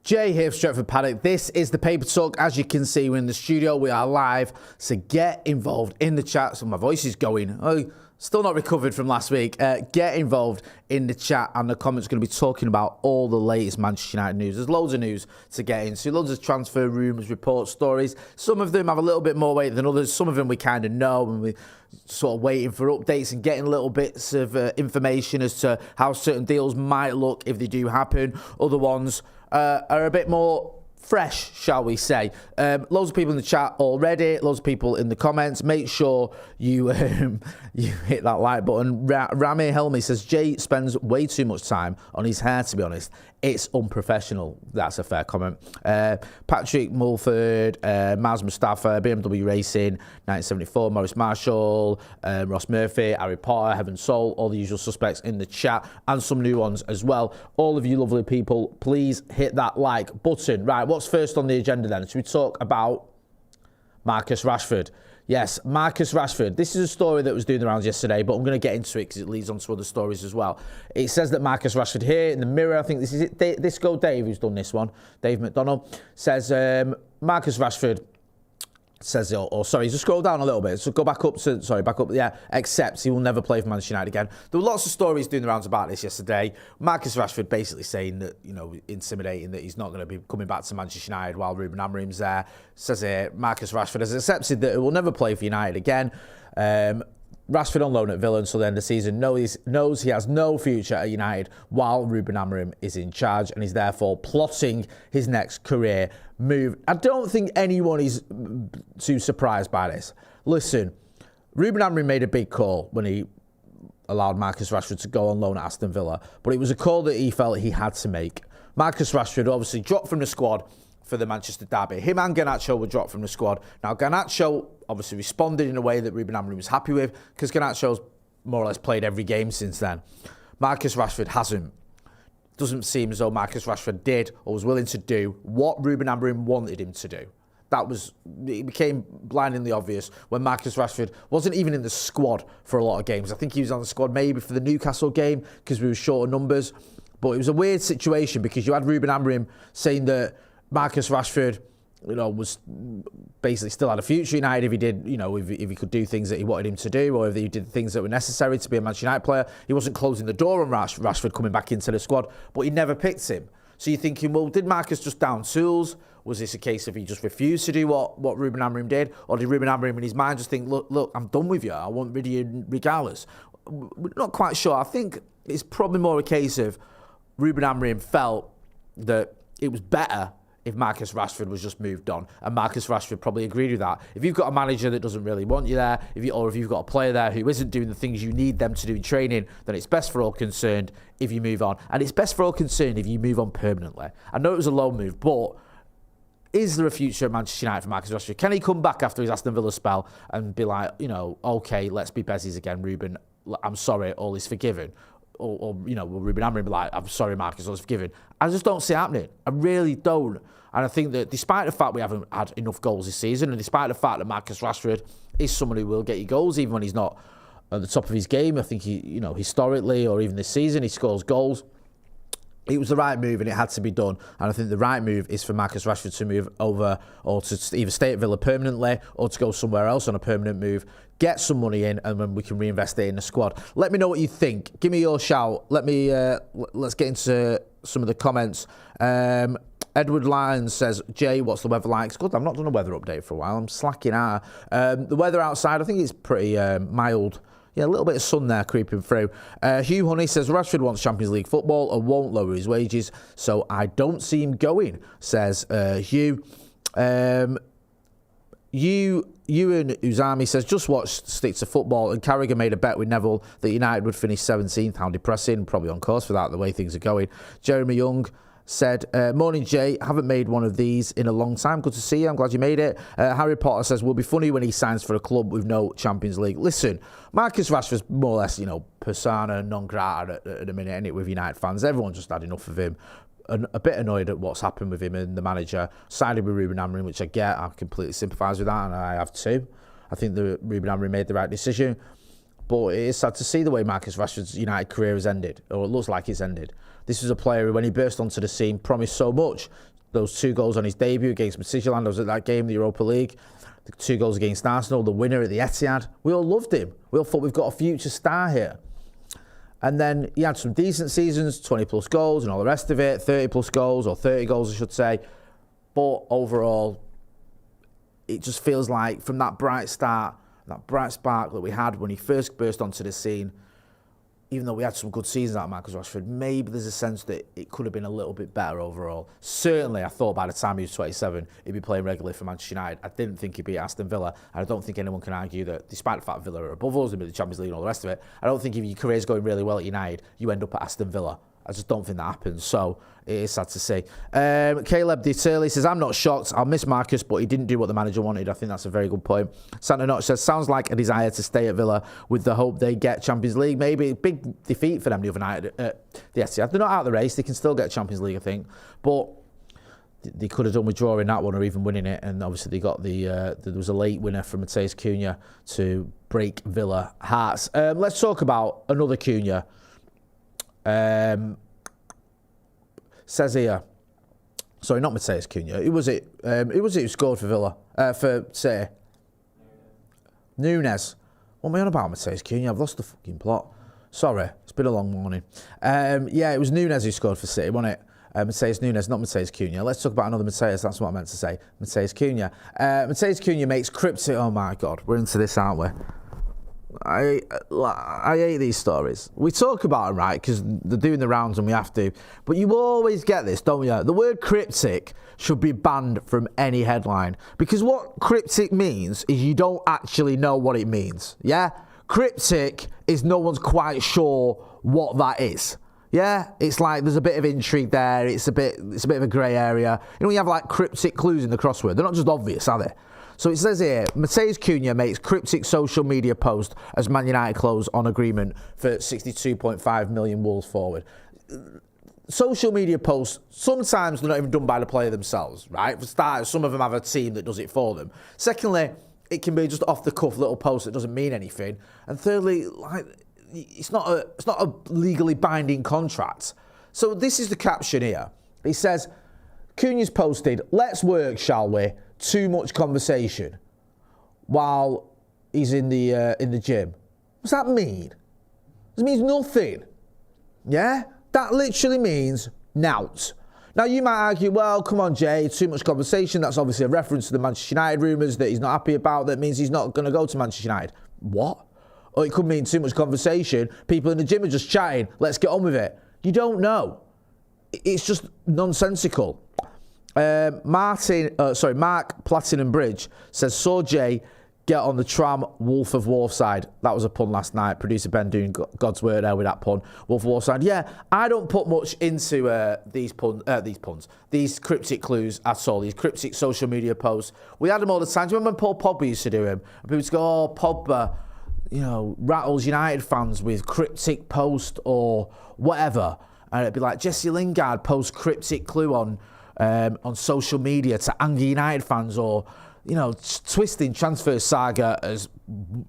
Jay here, Stretford Paddock. This is the Paper Talk. As you can see, we're in the studio. We are live. So get involved in the chat. So my voice is going. Oh, still not recovered from last week. Get involved in the chat, and the comments are going to be talking about all the latest Manchester United news. There's loads of news to get into. Loads of transfer rumours, reports, stories. Some of them have a little bit more weight than others. Some of them we kind of know, and we're sort of waiting for updates and getting little bits of information as to how certain deals might look if they do happen. Other ones are a bit more fresh, shall we say. Loads of people in the chat already, loads of people in the comments. Make sure you hit that like button. Rami Helmi says, Jay spends way too much time on his hair, to be honest. It's unprofessional. That's a fair comment. Patrick Mulford, Maz Mustafa, BMW Racing, 1974, Maurice Marshall, Ross Murphy, Harry Potter, Heaven Soul, all the usual suspects in the chat, and some new ones as well. All of you lovely people, please hit that like button. Right, what's first on the agenda then? Should we talk about Marcus Rashford? Yes, Marcus Rashford. This is a story that was doing the rounds yesterday, but I'm going to get into it because it leads on to other stories as well. It says that Marcus Rashford here in the Mirror, I think this is it. This go Dave, who's done this one, Dave McDonald, says Marcus Rashford says, sorry, just scroll down a little bit. So go back up to, yeah, accepts he will never play for Manchester United again. There were lots of stories doing the rounds about this yesterday. Marcus Rashford basically saying that, you know, intimidating that he's not going to be coming back to Manchester United while Ruben Amorim's there. Says here, Marcus Rashford has accepted that he will never play for United again. Rashford on loan at Villa until the end of the season knows he has no future at United while Ruben Amorim is in charge, and he's therefore plotting his next career move. I don't think anyone is too surprised by this. Listen, Ruben Amorim made a big call when he allowed Marcus Rashford to go on loan at Aston Villa, but it was a call that he felt he had to make. Marcus Rashford obviously dropped from the squad for the Manchester derby. Him and Garnacho were dropped from the squad. Now, Garnacho obviously responded in a way that Ruben Amorim was happy with, because Garnacho's more or less played every game since then. Marcus Rashford hasn't. Doesn't seem as though Marcus Rashford did or was willing to do what Ruben Amorim wanted him to do. It became blindingly obvious when Marcus Rashford wasn't even in the squad for a lot of games. I think he was on the squad maybe for the Newcastle game because we were short of numbers. But it was a weird situation because you had Ruben Amorim saying that Marcus Rashford, you know, was basically still had a future at United if he did, you know, if he could do things that he wanted him to do, or if he did things that were necessary to be a Manchester United player. He wasn't closing the door on Rashford coming back into the squad, but he never picked him. So you're thinking, well, did Marcus just down tools? Was this a case of he just refused to do what Ruben Amorim did? Or did Ruben Amorim in his mind just think, look, I'm done with you. I want rid of you regardless? We're not quite sure. I think it's probably more a case of Ruben Amorim felt that it was better if Marcus Rashford was just moved on, and Marcus Rashford probably agreed with that. If you've got a manager that doesn't really want you there, or if you've got a player there who isn't doing the things you need them to do in training, then it's best for all concerned if you move on. And it's best for all concerned if you move on permanently. I know it was a loan move, but is there a future at Manchester United for Marcus Rashford? Can he come back after his Aston Villa spell and be like, you know, okay, let's be Bezies again, Ruben, I'm sorry, all is forgiven? Or you know, will Ruben Amorim be like, I'm sorry, Marcus, all is forgiven? I just don't see it happening. I really don't. And I think that despite the fact we haven't had enough goals this season, and despite the fact that Marcus Rashford is someone who will get you goals even when he's not at the top of his game, I think he, you know, historically or even this season, he scores goals. It was the right move and it had to be done. And I think the right move is for Marcus Rashford to move over, or to either stay at Villa permanently or to go somewhere else on a permanent move, get some money in, and then we can reinvest it in the squad. Let me know what you think. Give me your shout. Let's get into some of the comments. Edward Lyons says, Jay, what's the weather like? It's good. I've not done a weather update for a while. I'm slacking out. The weather outside, I think it's pretty mild. Yeah, a little bit of sun there creeping through. Hugh Honey says, Rashford wants Champions League football and won't lower his wages, so I don't see him going, says Hugh. Ewan Uzami says, just watch Stick to Football, and Carragher made a bet with Neville that United would finish 17th. How depressing. Probably on course for that, the way things are going. Jeremy Young said, morning Jay, haven't made one of these in a long time. Good to see you. I'm glad you made it. Harry Potter says, will be funny when he signs for a club with no Champions League. Listen, Marcus Rashford's more or less, you know, persona non grata at the minute, innit, with United fans. Everyone just had enough of him. A bit annoyed at what's happened with him and the manager. Sided with Ruben Amorim, which I get. I completely sympathise with that, and I have too. I think that Ruben Amorim made the right decision. But it is sad to see the way Marcus Rashford's United career has ended, or it looks like it's ended. This was a player who, when he burst onto the scene, promised so much those 2 goals on his debut against Midtjylland. I was at that game, the Europa League. The 2 goals against Arsenal, the winner at the Etihad. We all loved him. We all thought we've got a future star here. And then he had some decent seasons, 20 plus goals and all the rest of it, 30 plus goals, or 30 goals I should say. But overall, it just feels like from that bright start, that bright spark that we had when he first burst onto the scene, even though we had some good seasons out of Marcus Rashford, maybe there's a sense that it could have been a little bit better overall. Certainly, I thought by the time he was 27, he'd be playing regularly for Manchester United. I didn't think he'd be at Aston Villa. And I don't think anyone can argue that, despite the fact Villa are above us in the Champions League and all the rest of it, I don't think if your career's going really well at United, you end up at Aston Villa. I just don't think that happens. So it is sad to see. Caleb Deturley says, I'm not shocked. I'll miss Marcus, but he didn't do what the manager wanted. I think that's a very good point. Santa Notch says, sounds like a desire to stay at Villa with the hope they get Champions League. Maybe a big defeat for them the other night at the Etihad. They're not out of the race. They can still get Champions League, I think. But they could have done with drawing that one or even winning it. And obviously they got there was a late winner from Matheus Cunha to break Villa hearts. Let's talk about another Cunha. Says here, sorry, not Matheus Cunha. Who was it? Who was it who scored for Villa? For City? Nunes. What am I on about, Matheus Cunha? I've lost the fucking plot. Sorry, it's been a long morning. Yeah, it was Nunes who scored for City, wasn't it? Matheus Nunes, not Matheus Cunha. Let's talk about another Matheus. That's what I meant to say. Matheus Cunha. Matheus Cunha makes cryptic. Oh my God, we're into this, aren't we? I hate these stories. We talk about them, right, because they're doing the rounds and we have to. But you always get this, don't you? The word cryptic should be banned from any headline. Because what cryptic means is you don't actually know what it means. Yeah? Cryptic is no one's quite sure what that is. Yeah? It's like there's a bit of intrigue there. It's a bit of a grey area. You know, you have like cryptic clues in the crossword. They're not just obvious, are they? So it says here, Matheus Cunha makes cryptic social media post as Man United close on agreement for 62.5 million Wolves forward. Social media posts, sometimes they're not even done by the player themselves, right? For starters, some of them have a team that does it for them. Secondly, it can be just off the cuff little post that doesn't mean anything. And thirdly, like, it's not a legally binding contract. So this is the caption here. It says, Cunha's posted, let's work, shall we? Too much conversation while he's in the gym. What's that mean? It means nothing. Yeah? That literally means nout. Now you might argue, well, come on, Jay, too much conversation. That's obviously a reference to the Manchester United rumours that he's not happy about. That means he's not going to go to Manchester United. What? Or it could mean too much conversation. People in the gym are just chatting. Let's get on with it. You don't know. It's just nonsensical. Mark Platinum Bridge says, saw Jay get on the tram, Wolf of Wharfside. That was a pun last night. Producer Ben doing God's work there with that pun. Wolf of Wharfside. Yeah, I don't put much into these cryptic clues at all, these cryptic social media posts. We had them all the time. Do you remember when Paul Pogba used to do them? And people used to go, oh, Pogba, you know, rattles United fans with cryptic post or whatever. And it'd be like, Jesse Lingard posts cryptic clue on social media to anger United fans, or, you know, twisting transfer saga as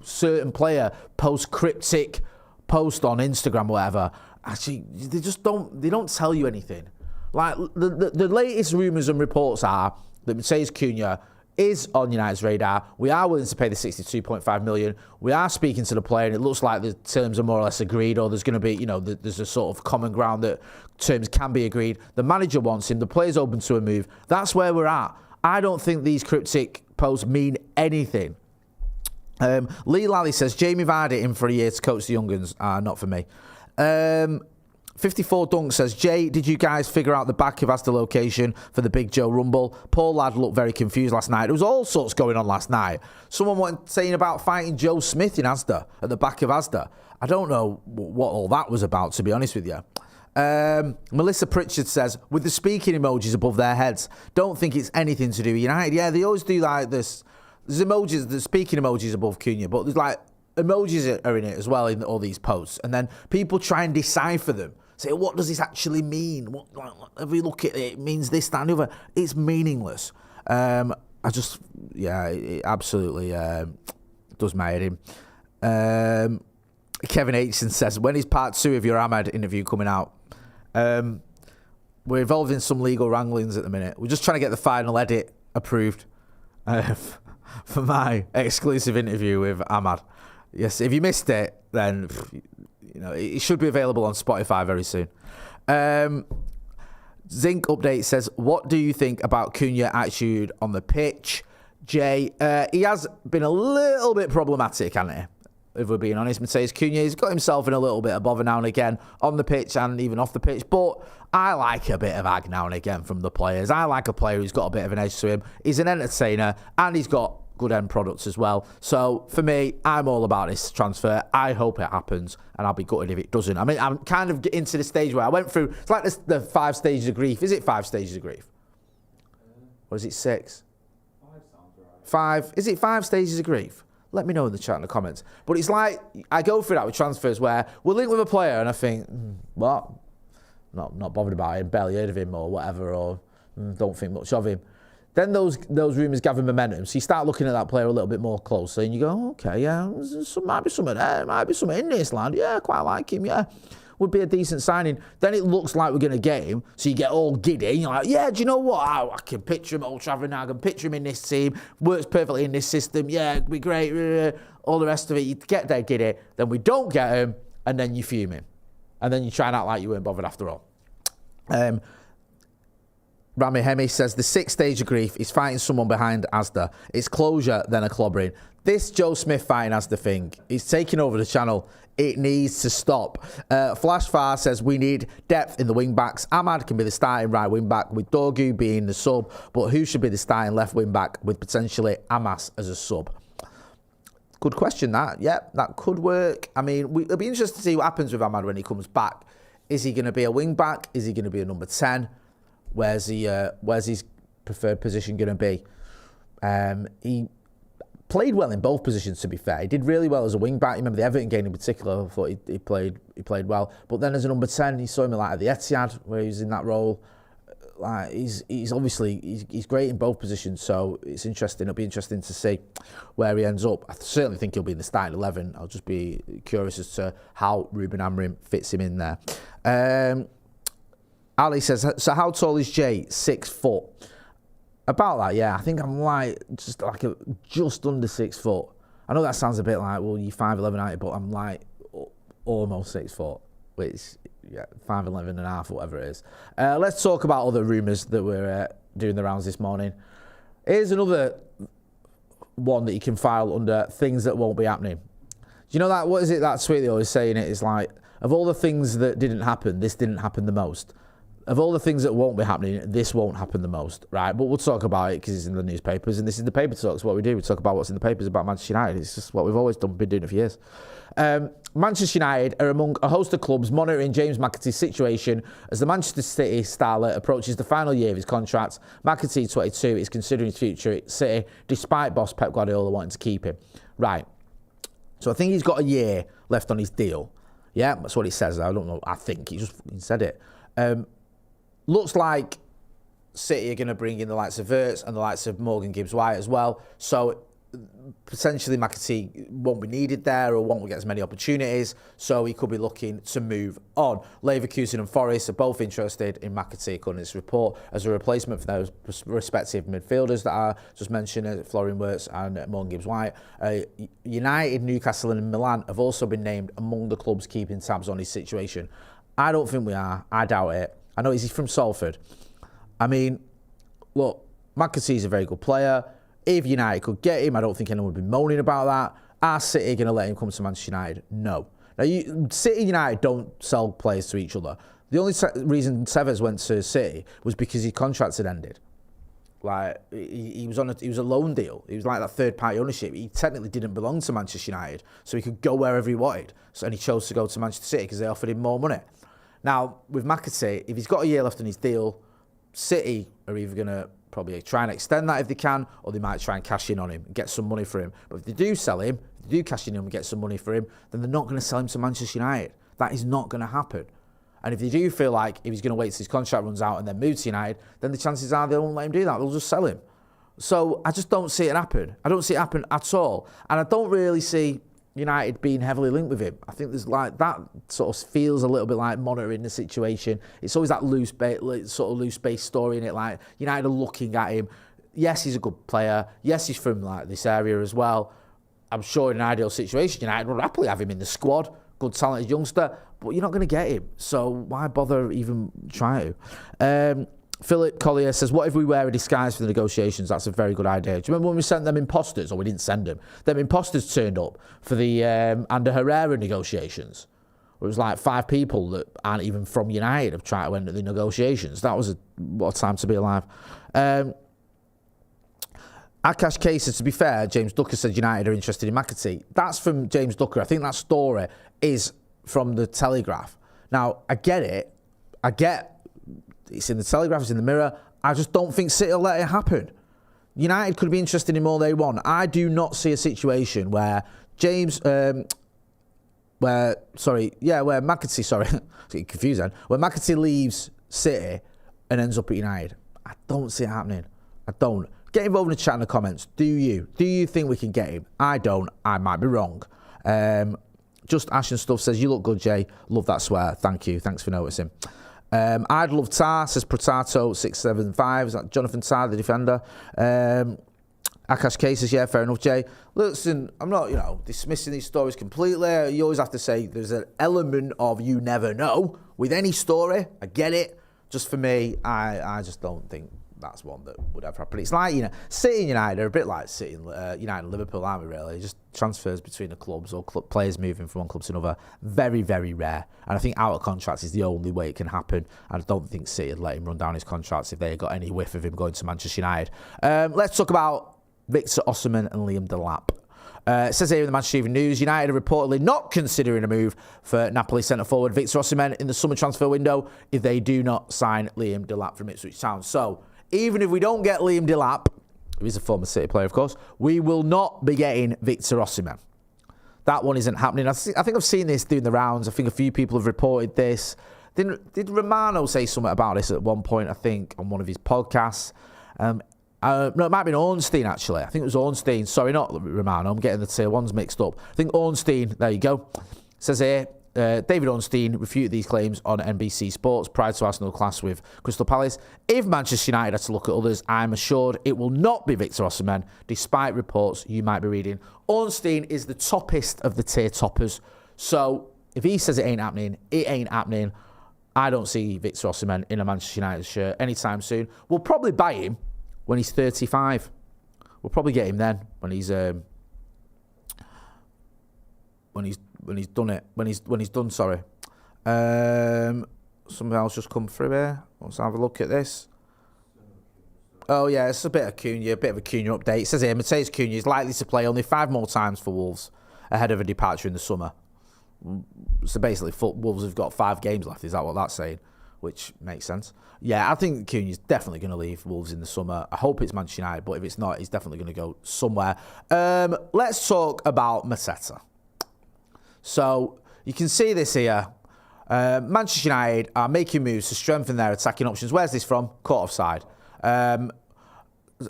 certain player post cryptic post on Instagram or whatever. Actually, they don't tell you anything. Like the latest rumours and reports are that Matheus Cunha is on United's radar. We are willing to pay the 62.5 million. We are speaking to the player, and it looks like the terms are more or less agreed, or there's going to be, you know, there's a sort of common ground that terms can be agreed. The manager wants him. The player's open to a move. That's where we're at. I don't think these cryptic posts mean anything. Lee Lally says, Jamie Vardy in for a year to coach the young guns. Not for me. 54 Dunk says, Jay, did you guys figure out the back of Asda location for the Big Joe Rumble? Paul Ladd looked very confused last night. There was all sorts going on last night. Someone was saying about fighting Joe Smith in Asda, at the back of Asda. I don't know what all that was about, to be honest with you. Melissa Pritchard says, with the speaking emojis above their heads, don't think it's anything to do with United. Yeah, they always do like this. There's emojis, the speaking emojis above Cunha, but there's like emojis are in it as well in all these posts. And then people try and decipher them. Say, what does this actually mean? What, if we look at it, it means this, that, and the other. It's meaningless. It absolutely does my head in. Kevin Aitchison says, when is part 2 of your Ahmed interview coming out? we're involved in some legal wranglings at the minute. We're just trying to get the final edit approved for my exclusive interview with Ahmad. Yes, if you missed it, then it should be available on Spotify very soon. Zinc update says, what do you think about Cunha attitude on the pitch? Jay, he has been a little bit problematic, hasn't he? If we're being honest, Mateus Cunha, he's got himself in a little bit of bother now and again on the pitch and even off the pitch. But I like a bit of ag now and again from the players. I like a player who's got a bit of an edge to him. He's an entertainer and he's got good end products as well. So for me, I'm all about this transfer. I hope it happens and I'll be gutted if it doesn't. I mean, I'm kind of getting to the stage where I went through, it's like the 5 stages of grief. Is it 5 stages of grief? Or is it 6? 5 sounds right. 5? Is it 5 stages of grief? Let me know in the chat in the comments. But it's like, I go through that with transfers where we'll link with a player and I think, what? Not bothered about him, barely heard of him or whatever, or don't think much of him. Then those rumours gather momentum. So you start looking at that player a little bit more closely and you go, okay, yeah, might be something there, might be something in this lad. Yeah, quite like him, yeah. Would be a decent signing. Then it looks like we're going to get him. So you get all giddy. You're like, yeah, do you know what? I can picture him at Old Trafford now. I can picture him in this team. Works perfectly in this system. Yeah, it'd be great. All the rest of it. You get there giddy. Then we don't get him. And then you fume him. And then you try and act like you weren't bothered after all. Rami Hemi says, the 6th stage of grief is fighting someone behind Asda. It's closure, then a clobbering. This Joe Smith fighting Asda thing, he's taking over the channel. It needs to stop. Flash Far says, we need depth in the wing-backs. Ahmad can be the starting right wing-back with Dorgu being the sub, but who should be the starting left wing-back with potentially Amas as a sub? Good question, that. Yep, that could work. I mean, it'll be interesting to see what happens with Ahmad when he comes back. Is he going to be a wing-back? Is he going to be a number 10? Where's his preferred position going to be? He played well in both positions, to be fair. He did really well as a wing-back. You remember the Everton game in particular, I thought he played well. But then as a number 10, you saw him like at the Etihad, where he was in that role. Like he's obviously great in both positions, so it's interesting. It'll be interesting to see where he ends up. I certainly think he'll be in the starting 11. I'll just be curious as to how Ruben Amorim fits him in there. Ali says, so how tall is Jay? 6 foot. About that, yeah. I think I'm just under 6 foot. I know that sounds a bit like, well, you're 5'11", aren't you? But I'm like almost 6 foot, which, yeah, 5'11 and a half, whatever it is. Let's talk about other rumours that were doing the rounds this morning. Here's another one that you can file under things that won't be happening. Do you know that, what is it, that tweet they always say in it? It's like, of all the things that didn't happen, this didn't happen the most. Of all the things that won't be happening, this won't happen the most, right? But we'll talk about it because it's in the newspapers, and this is the paper talks. What we do, we talk about what's in the papers about Manchester United. It's just what we've always done, been doing it for years. Manchester United are among a host of clubs monitoring James McAtee's situation as the Manchester City starlet approaches the final year of his contract. McAtee, 22, is considering his future at City, despite boss Pep Guardiola wanting to keep him. Right. So I think he's got a year left on his deal. Yeah, that's what he says. I don't know. I think he just said it. Looks like City are going to bring in the likes of Wirtz and the likes of Morgan Gibbs-White as well. So potentially McAtee won't be needed there or won't get as many opportunities. So he could be looking to move on. Leverkusen and Forest are both interested in McAtee, according to this report, as a replacement for those respective midfielders that I just mentioned, Florian Wirtz and Morgan Gibbs-White. United, Newcastle and Milan have also been named among the clubs keeping tabs on his situation. I don't think we are. I doubt it. I know he's from Salford. I mean, look, McAtee's a very good player. If United could get him, I don't think anyone would be moaning about that. Are City going to let him come to Manchester United? No. Now, City and United don't sell players to each other. The only reason Tevez went to City was because his contract had ended. Like, he was a loan deal. He was like that third-party ownership. He technically didn't belong to Manchester United, so he could go wherever he wanted. And he chose to go to Manchester City because they offered him more money. Now, with McAtee, if he's got a year left on his deal, City are either going to probably try and extend that if they can, or they might try and cash in on him and get some money for him. But if they do sell him, if they do cash in on him and get some money for him, then they're not going to sell him to Manchester United. That is not going to happen. And if they do feel like if he's going to wait till his contract runs out and then move to United, then the chances are they won't let him do that. They'll just sell him. So I just don't see it happen. I don't see it happen at all. And I don't really see United being heavily linked with him. I think there's like that sort of feels a little bit like monitoring the situation. It's always that loose base story in it. Like United are looking at him. Yes, he's a good player. Yes, he's from like this area as well. I'm sure in an ideal situation, United would happily have him in the squad. Good talented youngster, but you're not going to get him. So why bother even trying to? Philip Collier says, what if we wear a disguise for the negotiations? That's a very good idea. Do you remember when we sent them imposters? Or we didn't send them. Them imposters turned up for the Ander Herrera negotiations. It was like 5 people that aren't even from United have tried to enter the negotiations. That was what a time to be alive. Akash Cases, to be fair, James Ducker said United are interested in McAtee. That's from James Ducker. I think that story is from the Telegraph. Now, I get it. It's in the Telegraph, it's in the Mirror. I just don't think City will let it happen. United could be interested in him all they want. I do not see a situation where where McAtee, getting confused then, where McAtee leaves City and ends up at United. I don't see it happening. I don't. Get involved in the chat in the comments. Do you? Do you think we can get him? I don't. I might be wrong. Just Ash and Stuff says, you look good, Jay. Love that swear. Thank you. Thanks for noticing. I'd love Tar, says Protato675. Is that Jonathan Tar, the defender? Akash Cases, yeah, fair enough, Jay. Listen, I'm not, dismissing these stories completely. You always have to say there's an element of you never know with any story. I get it. Just for me, I just don't think that's one that would ever happen. It's like, City and United are a bit like City and United and Liverpool, aren't we, really? Just transfers between the clubs or players moving from one club to another. Very, very rare. And I think out of contracts is the only way it can happen. And I don't think City would let him run down his contracts if they had got any whiff of him going to Manchester United. Let's talk about Victor Osman and Liam Delap. It says here in the Manchester Evening News, United are reportedly not considering a move for Napoli centre-forward Victor Osimhen in the summer transfer window if they do not sign Liam Delap from Ipswich Town. So, even if we don't get Liam Delap, who is a former City player, of course, we will not be getting Victor Osimhen. That one isn't happening. I think I've seen this doing the rounds. I think a few people have reported this. Did Romano say something about this at one point, I think, on one of his podcasts? No, it might have been Ornstein, actually. I think it was Ornstein. Sorry, not Romano. I'm getting the tier ones mixed up. I think Ornstein, there you go, says here, David Ornstein refuted these claims on NBC Sports prior to Arsenal clash with Crystal Palace. If Manchester United had to look at others, I'm assured it will not be Victor Osimhen, despite reports you might be reading. Ornstein is the toppest of the tier toppers. So if he says it ain't happening, it ain't happening. I don't see Victor Osimhen in a Manchester United shirt anytime soon. We'll probably buy him when he's 35. We'll probably get him then when he's done. Sorry. Something else just come through here. Let's have a look at this. Oh yeah, it's a bit of Cunha, a bit of a Cunha update. It says here, Mateus Cunha is likely to play only 5 more times for Wolves ahead of a departure in the summer. So basically, Wolves have got 5 games left. Is that what that's saying? Which makes sense. Yeah, I think Cunha's definitely going to leave Wolves in the summer. I hope it's Manchester United, but if it's not, he's definitely going to go somewhere. Let's talk about Mateta. So you can see this here. Manchester United are making moves to strengthen their attacking options. Where's this from? Caught offside.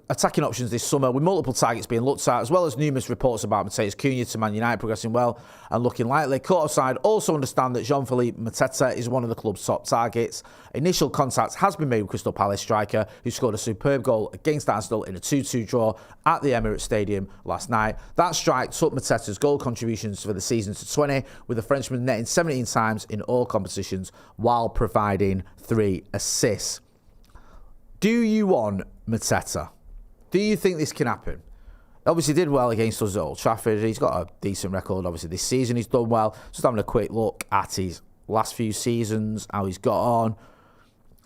Attacking options this summer with multiple targets being looked at, as well as numerous reports about Mateus Cunha to Man United progressing well and looking likely. Caught offside also understand that Jean-Philippe Mateta is one of the club's top targets. Initial contact has been made with Crystal Palace striker, who scored a superb goal against Arsenal in a 2-2 draw at the Emirates Stadium last night. That strike took Mateta's goal contributions for the season to 20, with the Frenchman netting 17 times in all competitions while providing 3 assists. Do you want Mateta? Do you think this can happen? Obviously did well against us at Old Trafford. He's got a decent record. Obviously this season he's done well. Just having a quick look at his last few seasons, how he's got on.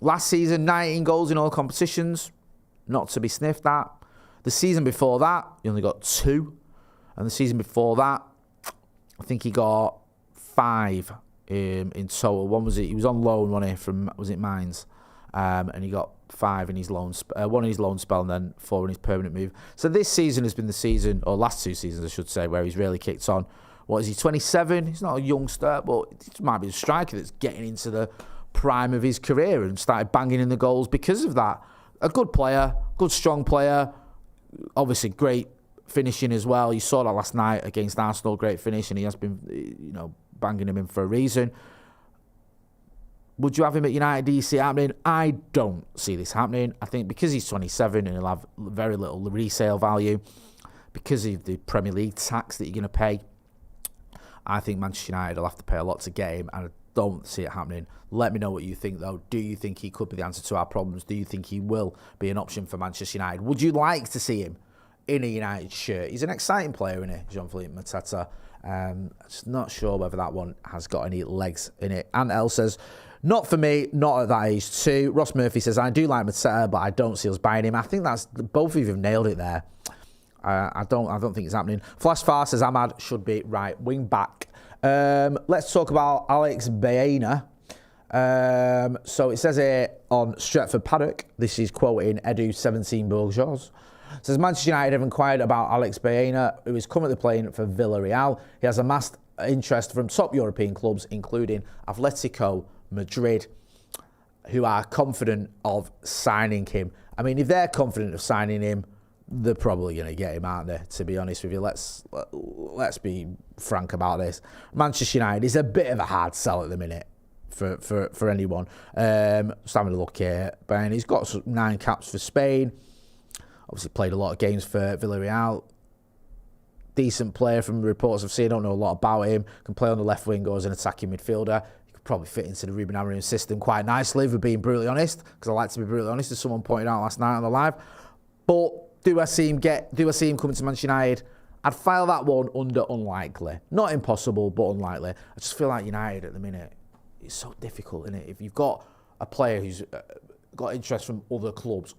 Last season, 19 goals in all competitions. Not to be sniffed at. The season before that, he only got 2. And the season before that, I think he got 5 in total. One was it? He was on loan, wasn't he, from, was it Mainz? And he got 5 in his loan, 1 in his loan spell, and then 4 in his permanent move. So this season has been the season, or last 2 seasons, I should say, where he's really kicked on. What is he, 27? He's not a youngster, but he might be a striker that's getting into the prime of his career and started banging in the goals because of that. A good player, good strong player, obviously great finishing as well. You saw that last night against Arsenal, great finish, and he has been, banging him in for a reason. Would you have him at United? Do you see it happening? I don't see this happening. I think because he's 27 and he'll have very little resale value, because of the Premier League tax that you're going to pay, I think Manchester United will have to pay a lot to get him, and I don't see it happening. Let me know what you think, though. Do you think he could be the answer to our problems? Do you think he will be an option for Manchester United? Would you like to see him in a United shirt? He's an exciting player, isn't he, Jean-Philippe Mateta? Just not sure whether that one has got any legs in it. And Elle says, not for me, not at that age too. Ross Murphy says, I do like Mateta, but I don't see us buying him. I think that's both of you have nailed it there. I don't think it's happening. Flash Far says Ahmad should be right wing back. Let's talk about Alex Baya. So it says here on Stretford Paddock, this is quoting Edu 17 Bourgeois. Says Manchester United have inquired about Alex Baya, who is currently playing for Villarreal. He has amassed interest from top European clubs, including Atletico Madrid, who are confident of signing him. I mean, if they're confident of signing him, they're probably going to get him, aren't they? To be honest with you, let's be frank about this. Manchester United is a bit of a hard sell at the minute for anyone. Just having a look here, Ben. He's got 9 caps for Spain. Obviously played a lot of games for Villarreal. Decent player from the reports I've seen. I don't know a lot about him. Can play on the left wing or as an attacking midfielder. He could probably fit into the Ruben Amorim system quite nicely, if we're being brutally honest, because I like to be brutally honest, as someone pointed out last night on the live. But do I see him coming to Manchester United? I'd file that one under unlikely. Not impossible, but unlikely. I just feel like United at the minute, it's so difficult, isn't it? If you've got a player who's got interest from other clubs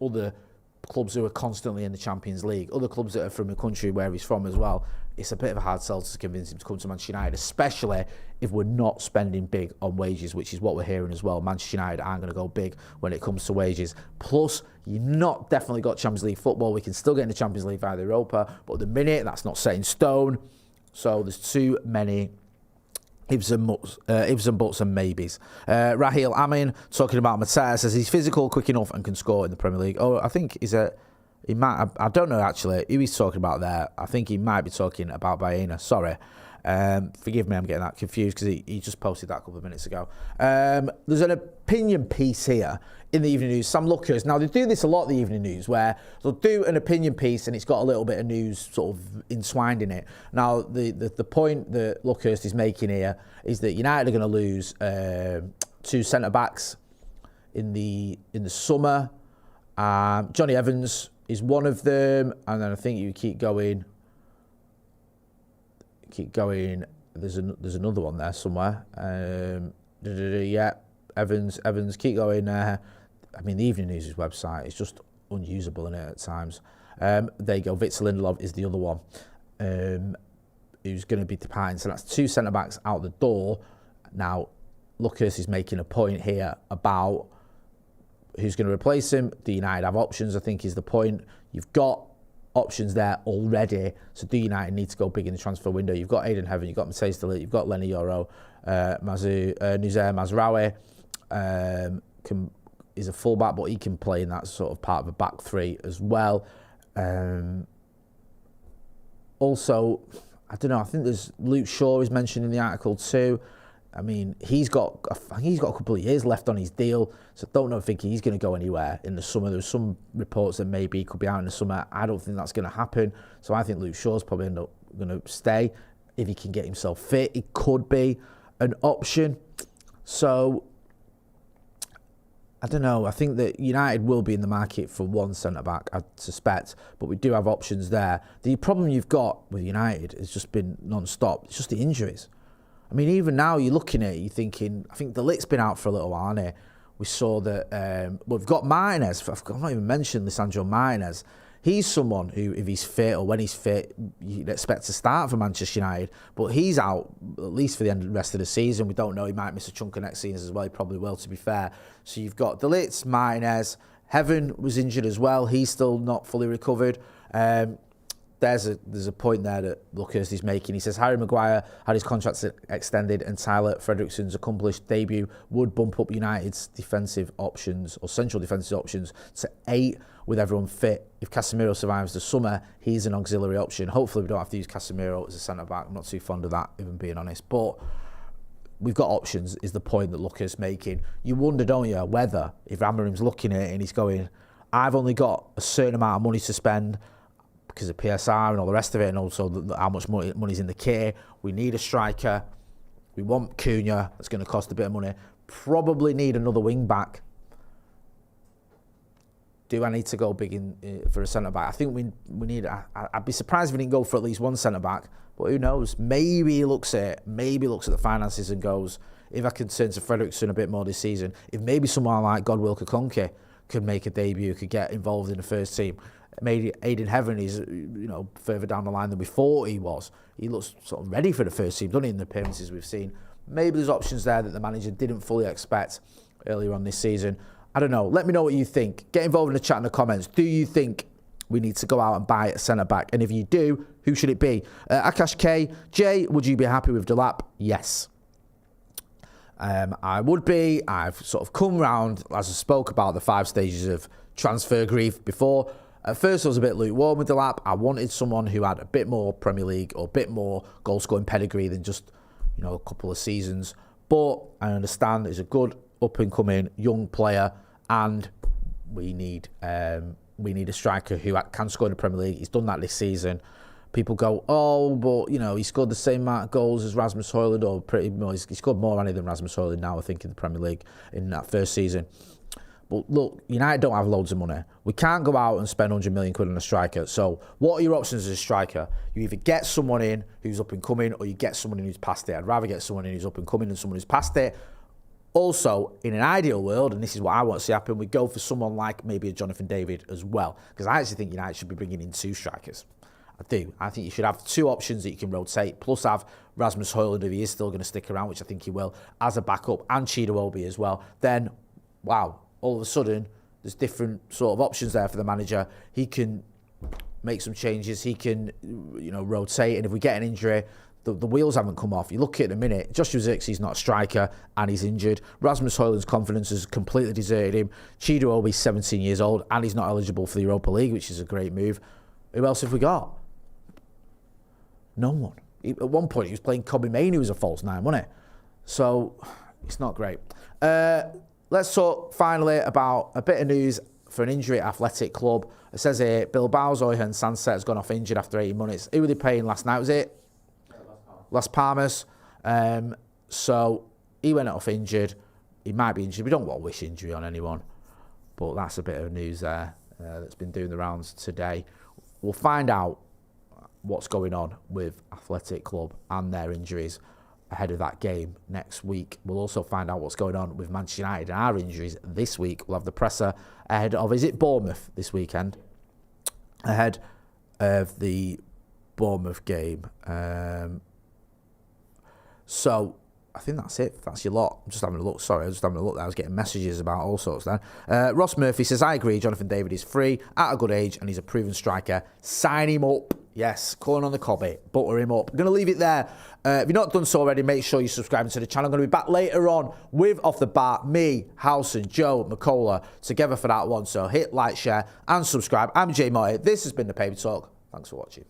who are constantly in the Champions League, other clubs that are from the country where he's from as well, it's a bit of a hard sell to convince him to come to Manchester United, especially if we're not spending big on wages, which is what we're hearing as well. Manchester United aren't going to go big when it comes to wages. Plus, you've not definitely got Champions League football. We can still get in the Champions League via the Europa, but at the minute, that's not set in stone. So there's too many ifs and buts and maybes. Raheel Amin talking about Mateta says he's physical, quick enough, and can score in the Premier League. Oh, I think he might. I don't know actually who he's talking about there. I think he might be talking about Baya. Sorry. Forgive me, I'm getting that confused because he just posted that a couple of minutes ago. There's an opinion piece here in the Evening News. Sam Lookers. Now, they do this a lot, the Evening News, where they'll do an opinion piece and it's got a little bit of news sort of entwined in it. Now, the point that Lookers is making here is that United are going to lose 2 centre-backs in the summer. Johnny Evans is one of them, and then I think you keep going. There's another one there somewhere. Yeah, Evans. Keep going. I mean, the Evening News' website is just unusable in it at times. There you go. Victor Lindelof is the other one, who's going to be departing. So that's 2 centre backs out the door. Now, Lucas is making a point here about who's going to replace him. Do United have options? I think is the point. You've got options there already. So do United need to go big in the transfer window? You've got Aiden Heaven, you've got Mateus Delap, you've got Lenny Yoro, Nuzair Mazraoui is a fullback, but he can play in that sort of part of a back three as well. Also, I don't know. I think there's Luke Shaw is mentioned in the article too. I mean, he's got a couple of years left on his deal, so I think he's going to go anywhere in the summer. There's some reports that maybe he could be out in the summer. I don't think that's going to happen. So I think Luke Shaw's probably going to stay. If he can get himself fit, it could be an option. So I don't know. I think that United will be in the market for one centre-back, I suspect, but we do have options there. The problem you've got with United has just been non-stop. It's just the injuries. I mean, even now, you're looking at it, you're thinking, I think Delap's been out for a little while, hasn't he? We saw that, we've got Martinez. I've not even mentioned Lisandro Martinez. He's someone who, if he's fit or when he's fit, you'd expect to start for Manchester United, but he's out at least for the rest of the season. We don't know, he might miss a chunk of next season as well. He probably will, to be fair. So you've got Delap, Martinez. Heaven was injured as well. He's still not fully recovered. There's a point there that Lucas is making. He says Harry Maguire had his contract extended and Tyler Fredrickson's accomplished debut would bump up United's defensive options or central defensive options to 8, with everyone fit. If Casemiro survives the summer, he's an auxiliary option. Hopefully we don't have to use Casemiro as a centre-back. I'm not too fond of that, if I'm being honest. But we've got options, is the point that Lucas making. You wonder, don't you, whether if Amarim's looking at it and he's going, I've only got a certain amount of money to spend because of PSR and all the rest of it, and also how much money's in the kit. We need a striker. We want Cunha. That's going to cost a bit of money. Probably need another wing back. Do I need to go big for a centre-back? I think we need... I'd be surprised if we didn't go for at least one centre-back, but who knows? Maybe he looks at the finances and goes, if I can turn to Fredrickson a bit more this season, if maybe someone like Godwill Kakonke could make a debut, could get involved in the first team. Maybe Aiden Heaven is, further down the line than we thought he was. He looks sort of ready for the first team, doesn't he, in the appearances we've seen. Maybe there's options there that the manager didn't fully expect earlier on this season. I don't know. Let me know what you think. Get involved in the chat in the comments. Do you think we need to go out and buy a centre-back? And if you do, who should it be? Akash K. Jay, would you be happy with Delap? Yes. I would be. I've sort of come round, as I spoke about the 5 stages of transfer grief before. At first, I was a bit lukewarm with Delap. I wanted someone who had a bit more Premier League or a bit more goal-scoring pedigree than just, a couple of seasons. But I understand he's a good up-and-coming young player, and we need a striker who can score in the Premier League. He's done that this season. People go, oh, but, he scored the same amount of goals as Rasmus Højlund, or pretty much, he scored more money than Rasmus Højlund now, I think, in the Premier League in that first season. But look, United don't have loads of money. We can't go out and spend 100 million quid on a striker. So what are your options as a striker? You either get someone in who's up and coming, or you get someone in who's past it. I'd rather get someone in who's up and coming than someone who's past it. Also, in an ideal world, and this is what I want to see happen, we go for someone like maybe a Jonathan David as well. Because I actually think United should be bringing in 2 strikers. I do. I think you should have 2 options that you can rotate, plus have Rasmus Højlund, if he is still going to stick around, which I think he will, as a backup, and Chido as well. Then, wow, all of a sudden, there's different sort of options there for the manager. He can make some changes. He can, rotate. And if we get an injury, the wheels haven't come off. You look at it in a minute, Joshua Zirkzee's not a striker and he's injured. Rasmus Højlund's confidence has completely deserted him. Chido Obi's 17 years old and he's not eligible for the Europa League, which is a great move. Who else have we got? No one. At one point, he was playing Kobe Main, who was a false 9, wasn't it? So, it's not great. Let's talk finally about a bit of news for an injury at Athletic Club. It says here, Bilbao's Oyhan Sanset has gone off injured after 80 minutes. Who were they playing last night, was it? Las Palmas. So he went off injured. He might be injured. We don't want to wish injury on anyone. But that's a bit of news there that's been doing the rounds today. We'll find out what's going on with Athletic Club and their injuries ahead of that game next week. We'll also find out what's going on with Manchester United and our injuries this week. We'll have the presser ahead of, is it Bournemouth this weekend? Ahead of the Bournemouth game. So I think that's it. That's your lot. I'm just having a look. Sorry, I was just having a look there. I was getting messages about all sorts then. Ross Murphy says, I agree, Jonathan David is free, at a good age, and he's a proven striker. Sign him up. Yes, calling on the cobby. Butter him up. I'm going to leave it there. If you've not done so already, make sure you're subscribing to the channel. I'm going to be back later on with Off the Bat, me, Howson, Joe, McCullough, together for that one. So hit like, share, and subscribe. I'm Jay Motti. This has been The Paper Talk. Thanks for watching.